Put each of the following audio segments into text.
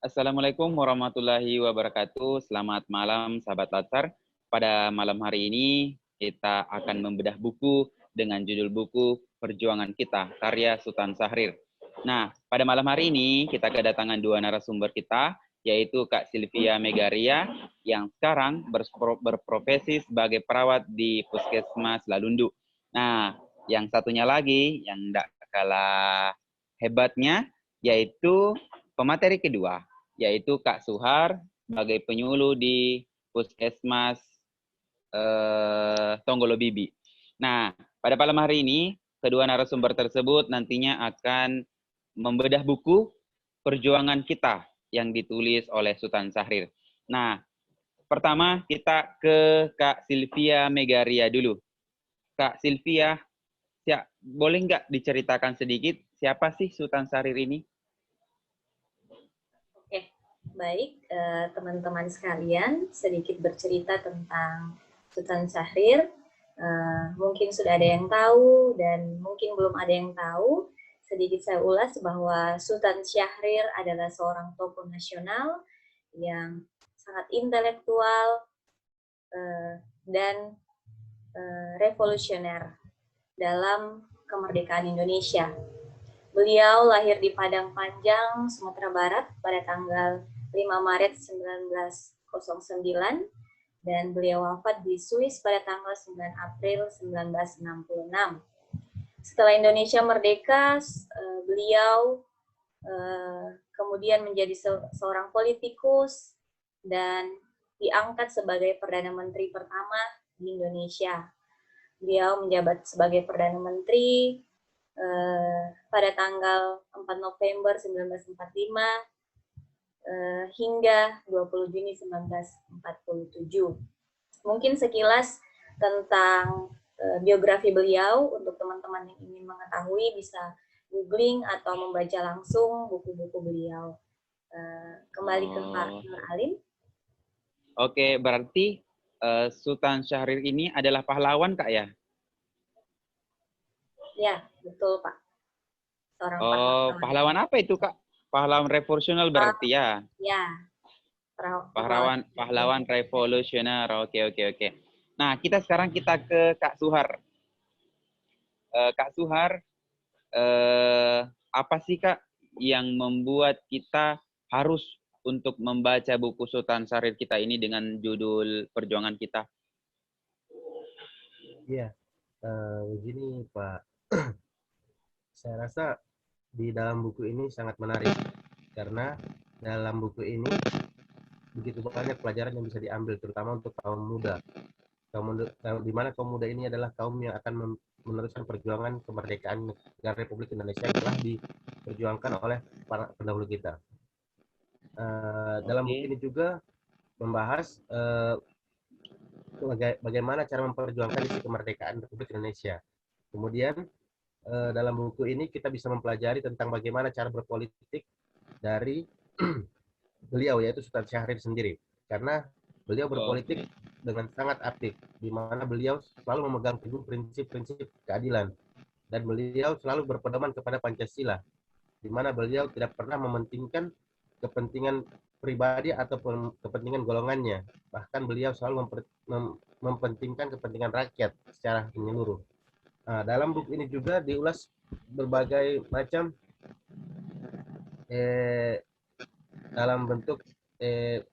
Assalamualaikum warahmatullahi wabarakatuh. Selamat malam, sahabat Latsar. Pada malam hari ini, kita akan membedah buku dengan judul buku Perjuangan Kita, karya Sultan Syahrir. Nah, pada malam hari ini, kita kedatangan dua narasumber kita, yaitu Kak Sylvia Megaria, yang sekarang berprofesi sebagai perawat di Puskesmas Lalundu. Nah, yang satunya lagi, yang tidak kalah hebatnya, yaitu pemateri kedua, yaitu Kak Suhar sebagai penyuluh di Puskesmas Tonggolo Bibi. Nah, pada malam hari ini, kedua narasumber tersebut nantinya akan membedah buku Perjuangan Kita yang ditulis oleh Sultan Syahrir. Nah, pertama kita ke Kak Sylvia Megaria dulu. Kak Sylvia, boleh nggak diceritakan sedikit siapa sih Sultan Syahrir ini? Baik, teman-teman sekalian, sedikit bercerita tentang Sultan Syahrir. Mungkin sudah ada yang tahu dan mungkin belum ada yang tahu. Sedikit saya ulas bahwa Sultan Syahrir adalah seorang tokoh nasional yang sangat intelektual dan revolusioner dalam kemerdekaan Indonesia. Beliau lahir di Padang Panjang, Sumatera Barat pada tanggal 5 Maret 1909 dan beliau wafat di Swiss pada tanggal 9 April 1966. Setelah Indonesia merdeka, beliau kemudian menjadi seorang politikus dan diangkat sebagai Perdana Menteri pertama di Indonesia. Beliau menjabat sebagai Perdana Menteri pada tanggal 4 November 1945 hingga 20 Juni 1947. Mungkin sekilas tentang biografi beliau, untuk teman-teman yang ingin mengetahui bisa googling atau membaca langsung buku-buku beliau. Kembali ke Pak Nur Alim. Oke, berarti Sultan Syahrir ini adalah pahlawan, Kak, ya? Ya, betul, Pak. Seorang pahlawan apa itu, Kak? Pahlawan revolusional berarti ya? Ya. Pahlawan revolusioner. Oke. Nah, sekarang kita ke Kak Suhar. Kak Suhar, apa sih, Kak, yang membuat kita harus untuk membaca buku Sultan Syahrir kita ini dengan judul Perjuangan Kita? Iya, begini Pak. Saya rasa di dalam buku ini sangat menarik karena dalam buku ini begitu banyak pelajaran yang bisa diambil, terutama untuk kaum muda. Di mana kaum muda ini adalah kaum yang akan meneruskan perjuangan kemerdekaan negara Republik Indonesia yang telah diperjuangkan oleh para pendahulu kita. Dalam buku ini juga membahas bagaimana cara memperjuangkan isi kemerdekaan Republik Indonesia. Kemudian dalam buku ini kita bisa mempelajari tentang bagaimana cara berpolitik dari beliau, yaitu Sultan Syahrir sendiri. Karena beliau berpolitik dengan sangat aktif, di mana beliau selalu memegang teguh prinsip-prinsip keadilan. Dan beliau selalu berpedoman kepada Pancasila, di mana beliau tidak pernah mementingkan kepentingan pribadi ataupun kepentingan golongannya. Bahkan beliau selalu mempentingkan kepentingan rakyat secara menyeluruh. Nah, dalam buku ini juga diulas berbagai macam dalam bentuk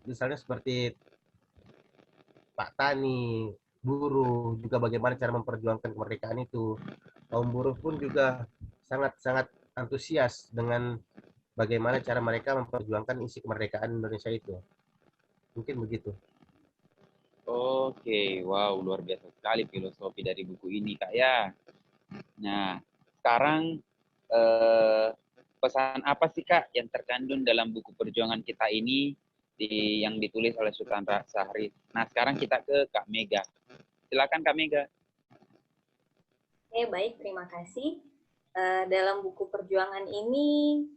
misalnya seperti Pak Tani, buruh, juga bagaimana cara memperjuangkan kemerdekaan itu. Kaum buruh pun juga sangat-sangat antusias dengan bagaimana cara mereka memperjuangkan isi kemerdekaan Indonesia itu. Mungkin begitu. Oke, wow, luar biasa sekali filosofi dari buku ini, Kak, ya. Nah, sekarang pesan apa sih, Kak, yang terkandung dalam buku Perjuangan Kita ini yang ditulis oleh Sultan Syahrir? Nah, sekarang kita ke Kak Mega. Silakan, Kak Mega. Oke, baik, terima kasih. Dalam buku Perjuangan ini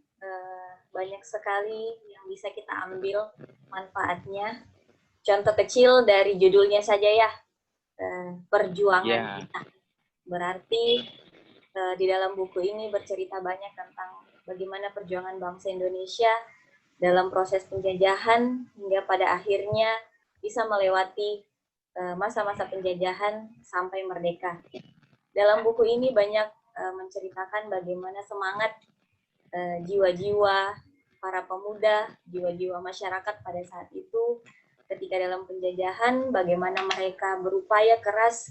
banyak sekali yang bisa kita ambil manfaatnya. Contoh kecil dari judulnya saja ya, Perjuangan Kita. Berarti di dalam buku ini bercerita banyak tentang bagaimana perjuangan bangsa Indonesia dalam proses penjajahan hingga pada akhirnya bisa melewati masa-masa penjajahan sampai merdeka. Dalam buku ini banyak menceritakan bagaimana semangat jiwa-jiwa para pemuda, jiwa-jiwa masyarakat pada saat itu ketika dalam penjajahan, bagaimana mereka berupaya keras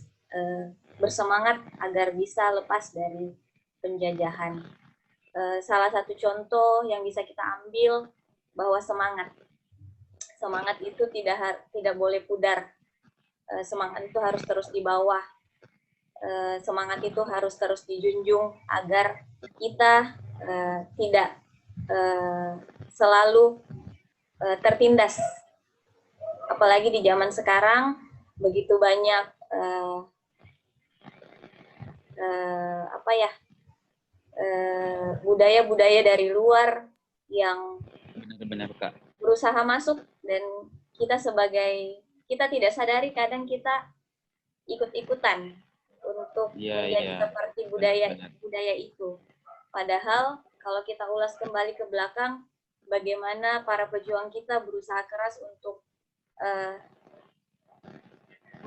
bersemangat agar bisa lepas dari penjajahan. Salah satu contoh yang bisa kita ambil bahwa semangat itu tidak boleh pudar. Semangat itu harus terus di bawah. Semangat itu harus terus dijunjung agar kita tidak selalu tertindas. Apalagi di zaman sekarang begitu banyak budaya-budaya dari luar yang Benar-benar Kak. berusaha masuk, dan kita tidak sadari kadang kita ikut-ikutan untuk menjadi seperti budaya itu. Padahal kalau kita ulas kembali ke belakang, bagaimana para pejuang kita berusaha keras untuk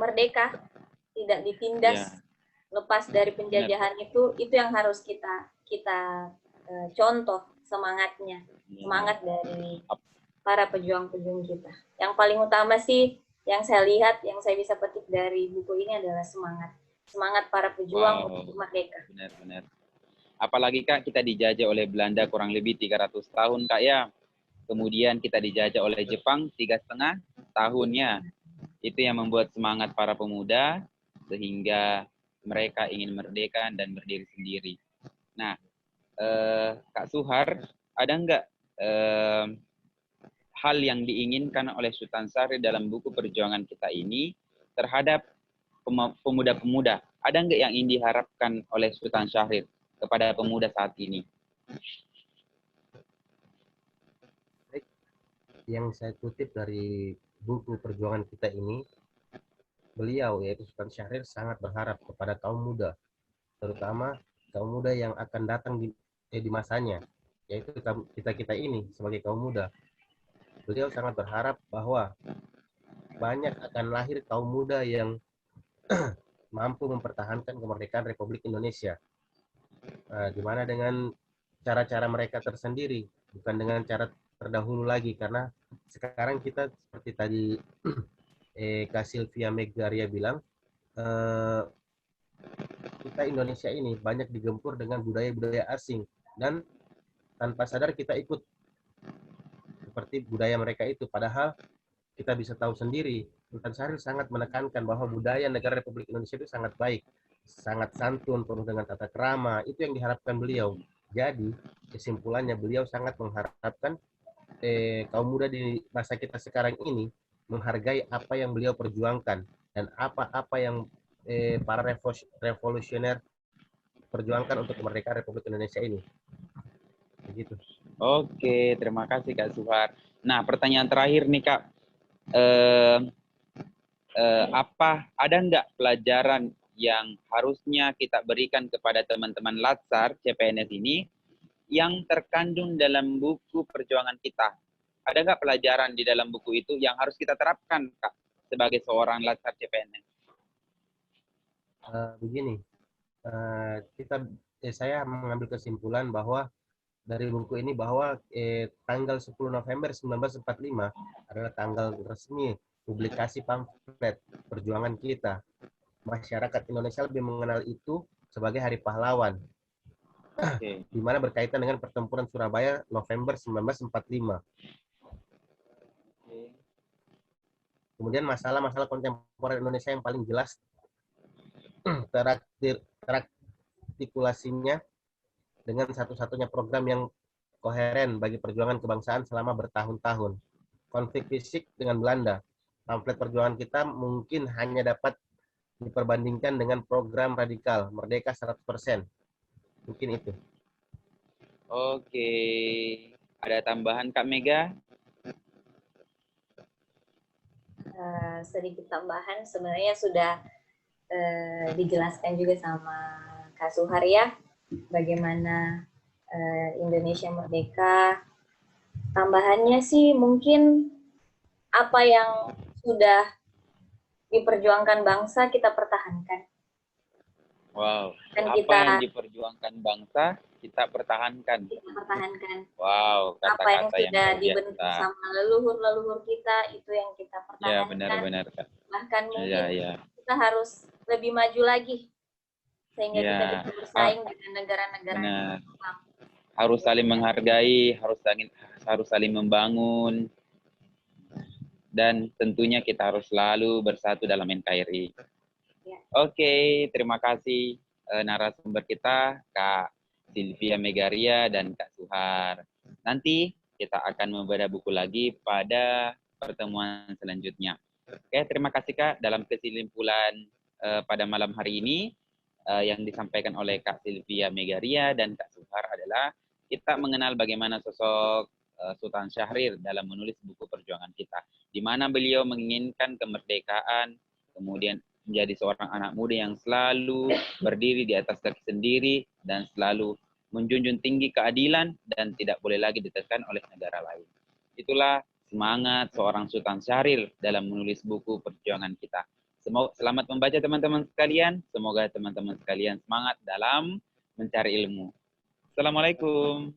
merdeka, tidak ditindas, lepas dari penjajahan. Itu yang harus kita contoh semangatnya, semangat dari para pejuang-pejuang kita. Yang paling utama sih yang saya lihat, yang saya bisa petik dari buku ini adalah semangat para pejuang untuk merdeka. Benar-benar. Apalagi Kak, kita dijajah oleh Belanda kurang lebih 300 tahun Kak ya. Kemudian kita dijajah oleh Jepang 3,5 tahunnya. Itu yang membuat semangat para pemuda sehingga mereka ingin merdeka dan berdiri sendiri. Nah, Kak Suhar, ada nggak hal yang diinginkan oleh Sultan Syahrir dalam buku perjuangan kita ini terhadap pemuda-pemuda? Ada nggak yang ingin diharapkan oleh Sultan Syahrir kepada pemuda saat ini? Yang saya kutip dari buku perjuangan kita ini, beliau yaitu Sultan Syahrir sangat berharap kepada kaum muda, terutama kaum muda yang akan datang di masanya, yaitu kita ini sebagai kaum muda. Beliau sangat berharap bahwa banyak akan lahir kaum muda yang mampu mempertahankan kemerdekaan Republik Indonesia. Di mana dengan cara-cara mereka tersendiri, bukan dengan cara terdahulu lagi, karena sekarang kita seperti tadi Kak Sylvia Megaria bilang, kita Indonesia ini banyak digempur dengan budaya-budaya asing, dan tanpa sadar kita ikut seperti budaya mereka itu. Padahal kita bisa tahu sendiri, Sultan Syahrir sangat menekankan bahwa budaya negara Republik Indonesia itu sangat baik, sangat santun, penuh dengan tata krama. Itu yang diharapkan beliau. Jadi kesimpulannya, beliau sangat mengharapkan kaum muda di masa kita sekarang ini menghargai apa yang beliau perjuangkan dan apa yang para revolusioner perjuangkan untuk kemerdekaan Republik Indonesia ini. Begitu. Oke, terima kasih Kak Suhar. Nah, pertanyaan terakhir nih Kak, ada nggak pelajaran yang harusnya kita berikan kepada teman-teman Latsar CPNS ini yang terkandung dalam buku perjuangan kita? Ada nggak pelajaran di dalam buku itu yang harus kita terapkan Kak sebagai seorang Latsar CPNS? Begini, saya mengambil kesimpulan bahwa dari buku ini bahwa tanggal 10 November 1945 adalah tanggal resmi publikasi pamflet perjuangan kita. Masyarakat Indonesia lebih mengenal itu sebagai Hari Pahlawan. Di mana berkaitan dengan pertempuran Surabaya November 1945. Kemudian masalah-masalah kontemporer Indonesia yang paling jelas terartikulasinya dengan satu-satunya program yang koheren bagi perjuangan kebangsaan selama bertahun-tahun. Konflik fisik dengan Belanda. Pamflet perjuangan kita mungkin hanya dapat diperbandingkan dengan program radikal Merdeka 100%. Mungkin itu. Oke. Ada tambahan Kak Mega? Sedikit tambahan, sebenarnya sudah dijelaskan juga sama Kak Suhar ya, bagaimana Indonesia merdeka Tambahannya sih mungkin apa yang sudah diperjuangkan bangsa kita pertahankan. Wow, Dan apa yang diperjuangkan bangsa kita pertahankan. kita pertahankan. Wow, Apa yang kata-kata yang sudah luar dibentuk biasa. sama leluhur-leluhur kita, itu yang kita Ya, pertahankan. benar-benar, Kak. Bahkan mungkin Ya. kita harus lebih maju lagi, sehingga kita Ya, bisa bersaing dengan negara-negara yang benar. berkembang. Harus saling menghargai, harus saling membangun, dan tentunya kita harus selalu bersatu dalam NKRI. Ya. Oke, terima kasih narasumber kita, Kak Sylvia Megaria dan Kak Suhar. Nanti kita akan membedah buku lagi pada pertemuan selanjutnya. Oke, terima kasih Kak. Dalam kesimpulan pada malam hari ini, yang disampaikan oleh Kak Sylvia Megaria dan Kak Suhar adalah kita mengenal bagaimana sosok Sultan Syahrir dalam menulis buku perjuangan kita, di mana beliau menginginkan kemerdekaan, kemudian menjadi seorang anak muda yang selalu berdiri di atas kaki sendiri dan selalu menjunjung tinggi keadilan dan tidak boleh lagi ditekan oleh negara lain. Itulah semangat seorang Sultan Syahrir dalam menulis buku perjuangan kita. Selamat membaca teman-teman sekalian. Semoga teman-teman sekalian semangat dalam mencari ilmu. Assalamualaikum.